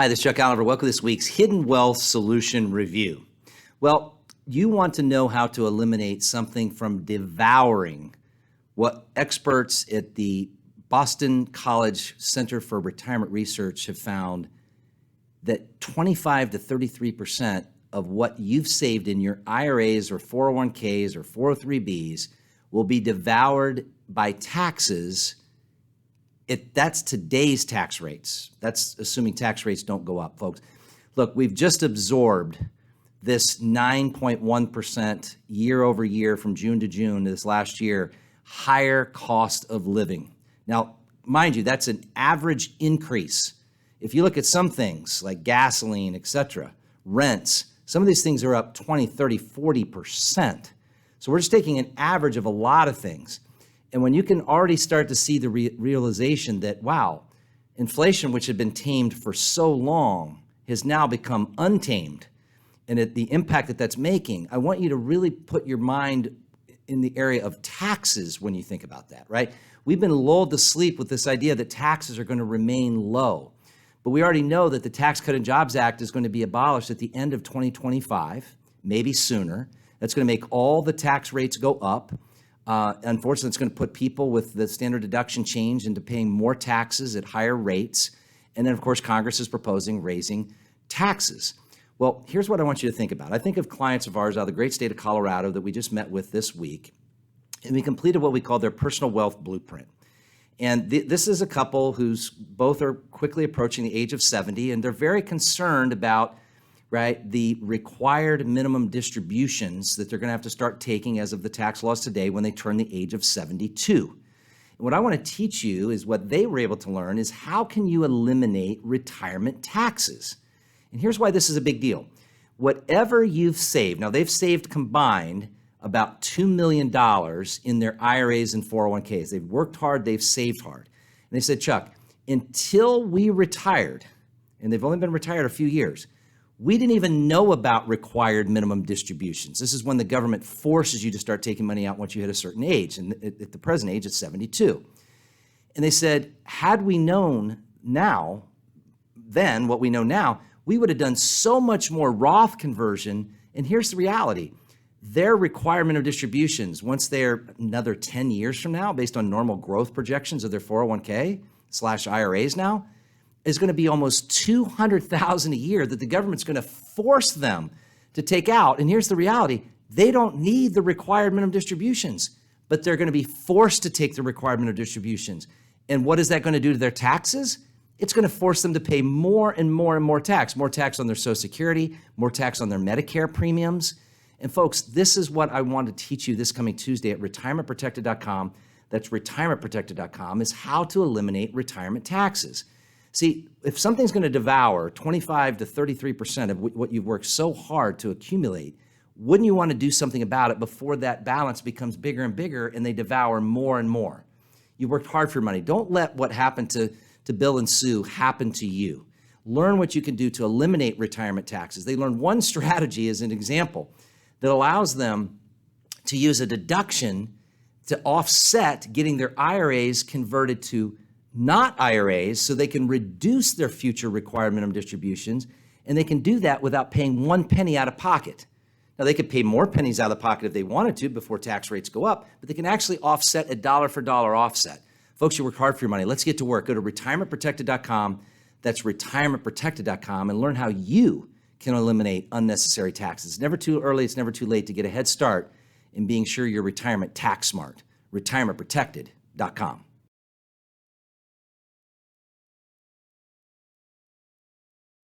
Hi, this is Chuck Oliver. Welcome to this week's Hidden Wealth Solution Review. Well, you want to know how to eliminate something from devouring what experts at the Boston College Center for Retirement Research have found that 25 to 33% of what you've saved in your IRAs or 401ks or 403bs will be devoured by taxes. That's today's tax rates. That's assuming tax rates don't go up, folks. Look, we've just absorbed this 9.1% year over year from June to June this last year, higher cost of living. Now, mind you, that's an average increase. If you look at some things like gasoline, et cetera, rents, some of these things are up 20, 30, 40%. So we're just taking an average of a lot of things. And when you can already start to see the realization that, wow, inflation, which had been tamed for so long, has now become untamed, and at the impact that that's making, I want you to really put your mind in the area of taxes when you think about that, right? We've been lulled to sleep with this idea that taxes are going to remain low. But we already know that the Tax Cut and Jobs Act is going to be abolished at the end of 2025, maybe sooner. That's going to make all the tax rates go up. Unfortunately, it's going to put people with the standard deduction change into paying more taxes at higher rates. And then, of course, Congress is proposing raising taxes. Well, here's what I want you to think about. I think of clients of ours out of the great state of Colorado that we just met with this week, and we completed what we call their personal wealth blueprint. And this is a couple who's both are quickly approaching the age of 70, and they're very concerned about the required minimum distributions that they're going to have to start taking as of the tax laws today when they turn the age of 72. And what I want to teach you is what they were able to learn is how can you eliminate retirement taxes? And here's why this is a big deal. Whatever you've saved, now they've saved combined about $2 million in their IRAs and 401ks. They've worked hard, they've saved hard. And they said, Chuck, until we retired, and they've only been retired a few years, we didn't even know about required minimum distributions. This is when the government forces you to start taking money out once you hit a certain age. And at the present age, it's 72. And they said, had we known then what we know now, we would have done so much more Roth conversion. And here's the reality. Their required minimum distributions, once they're another 10 years from now, based on normal growth projections of their 401k/IRAs now, is going to be almost $200,000 a year that the government's going to force them to take out. And here's the reality. They don't need the required minimum distributions, but they're going to be forced to take the required minimum distributions. And what is that going to do to their taxes? It's going to force them to pay more and more and more tax on their Social Security, more tax on their Medicare premiums. And folks, this is what I want to teach you this coming Tuesday at retirementprotected.com. That's retirementprotected.com, is how to eliminate retirement taxes. See, if something's going to devour 25 to 33% of what you've worked so hard to accumulate, wouldn't you want to do something about it before that balance becomes bigger and bigger and they devour more and more? You worked hard for your money. Don't let what happened to Bill and Sue happen to you. Learn what you can do to eliminate retirement taxes. They learned one strategy as an example that allows them to use a deduction to offset getting their IRAs converted to not IRAs so they can reduce their future required minimum distributions, and they can do that without paying 1 penny out of pocket. Now, they could pay more pennies out of pocket if they wanted to before tax rates go up, but they can actually offset a dollar for dollar offset. Folks, you work hard for your money. Let's get to work. Go to retirementprotected.com. That's retirementprotected.com, and learn how you can eliminate unnecessary taxes. It's never too early. It's never too late to get a head start in being sure you're retirement tax smart. Retirementprotected.com.